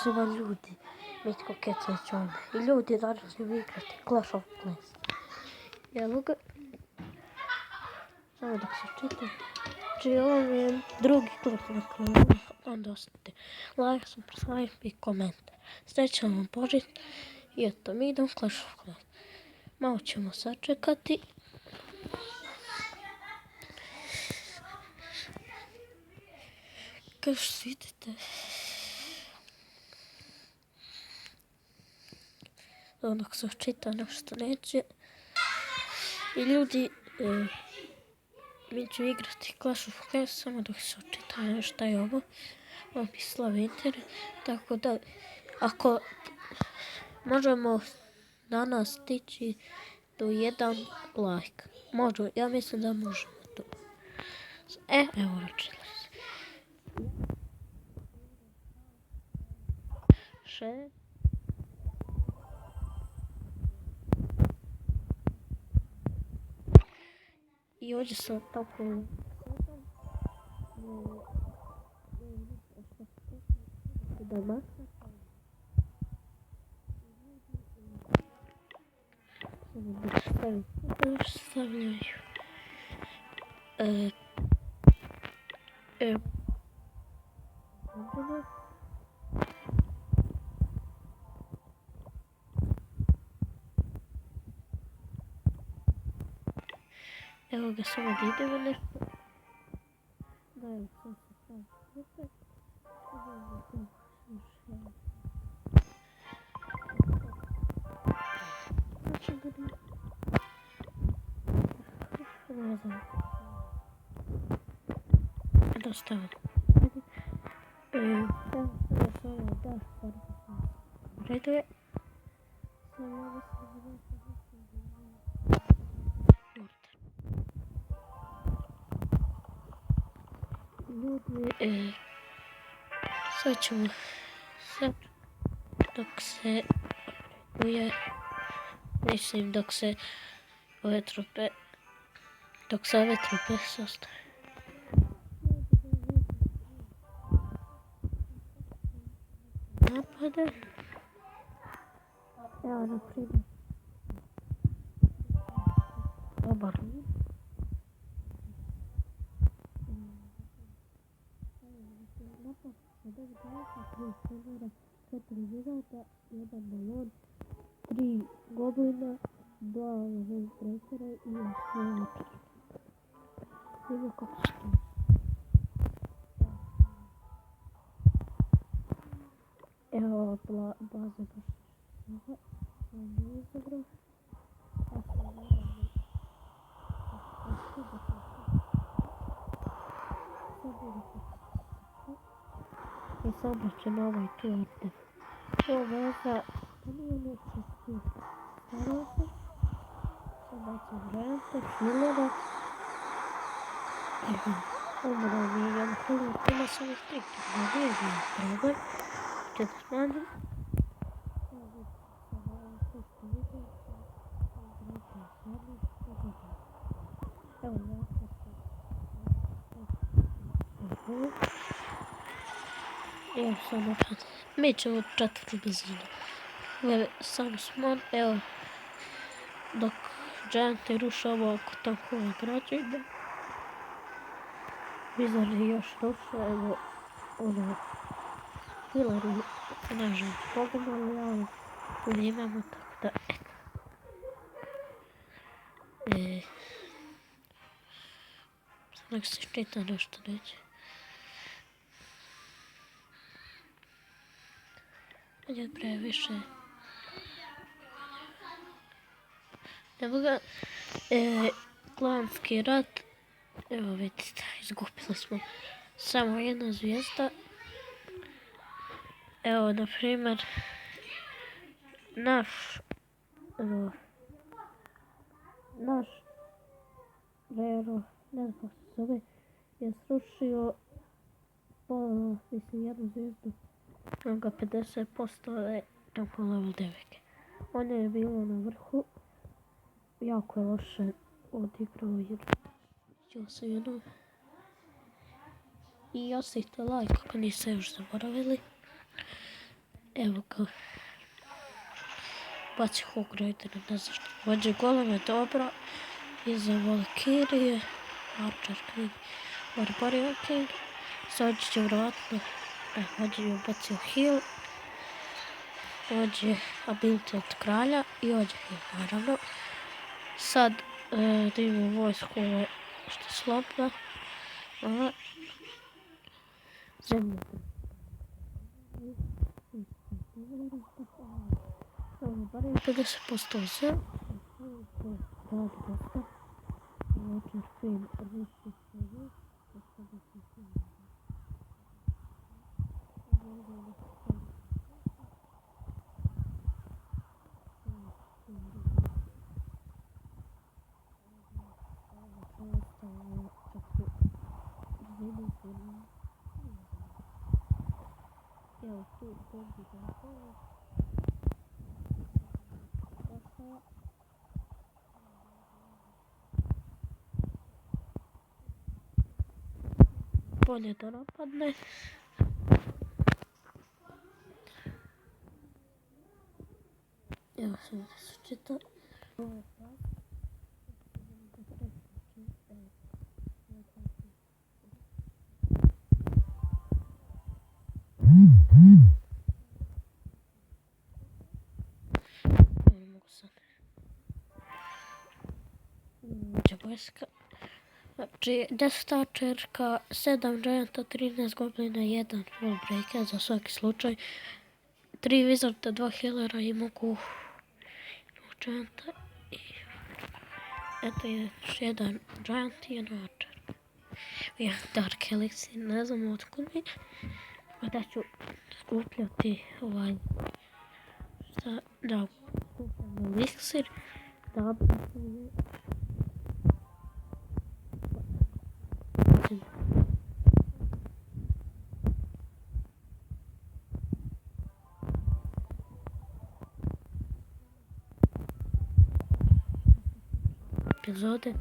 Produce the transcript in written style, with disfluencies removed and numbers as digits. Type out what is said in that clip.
svima ljudi. Mitko Kecać ovdje. I ljudi danas ćemo igrati Clash of Clans. Evo ga. Samo dok se čitam. Znači ovo mi je drugi Clash na kanal. Onda ostavite like, subscribe i komentar. Srećan vam Božić. I eto, mi idemo Clash of Clans. Malo ćemo sačekati. Kao što vidite. Dok se čita nešto neće. I ljudi, mi ću igrati Clash of Clans samo dok se čita nešto je ovo. Ovo mi slavi internet. Tako da, ako možemo danas stići do 1 like. Možemo, ja mislim da možemo to. Evo račili se. 6. I ovdje sam tako da maknem. Stavljaju. Evo ga, samo da idemo nešto. Da, evo sam se stavio opet. Ne znam. Da stavim. Evo sam da stvarno. Redu je. Ljudi, sad ćemo dok se mislim dok se ove trupe sastave. Napade. Evo na primjer. Dobar. Četiri žigata, 1 balon, 3 goblina, 2 helikoptera i još vidimo kako se to. Evo baza baš mnogo, nije izabrao. I sad će na ovaj tu arte. To veza, to nije nešto tu. Stvarno se. Sad bacam granate, hiljada. Ovo da mi je jedan hiljada, ima samo 3 kilograma, nije bio problem. Če da smanjim. Evo ja evo sam opet. Mi ćemo 4 brzinu. Samo smo, evo, dok Giante ruša ovo oko tankova građenja. Bizarni još ruša, evo, ono, Hillary se nažalost poginuli, ali ovdje imamo tako da, eto. Nek se čita nešto neće. Ovdje previše. Evo ga, klanski rat. Evo vidite, izgubili smo samo 1 zvijezda. Evo, na primjer, naš Rero, ne znam kako se zove, je srušio mislim 1 zvijezdu. Imam ga 50%, ali tako level 9. On je bilo na vrhu. Jako je loše odigrao jer ću se jednom. I ostavite like ako niste još zaboravili. Evo ga. Baci Hog Rider, ne znam što. Vođe golem je dobro. Iza Valkyrije. Archer King. Barbarian King. Sad će vjerojatno. Vođe je ubacio heal. Ovdje ability od kralja i ovdje je naravno. Sad da imamo vojsku što je slobna. Zemlja. Barem 50% sve. Radi dosta. Roger Finn, odlični sve. Evo tu bombi telefona. Bolje da napadne. Evo sam da se čita. Ne mogu sad. Uđe vojska. Znači 10 Archerka, 7 Gianta, 13 Goblina, 1 Wallbreaker za svaki slučaj. 3 Wizarda, 2 Healera i mogu Gianta i eto je još jedan Giant i jedan Archer. Jedan Dark Elixir, ne znam otkud mi. Da ću skupljati ovaj da skupljam Elixir. Da bi epizode.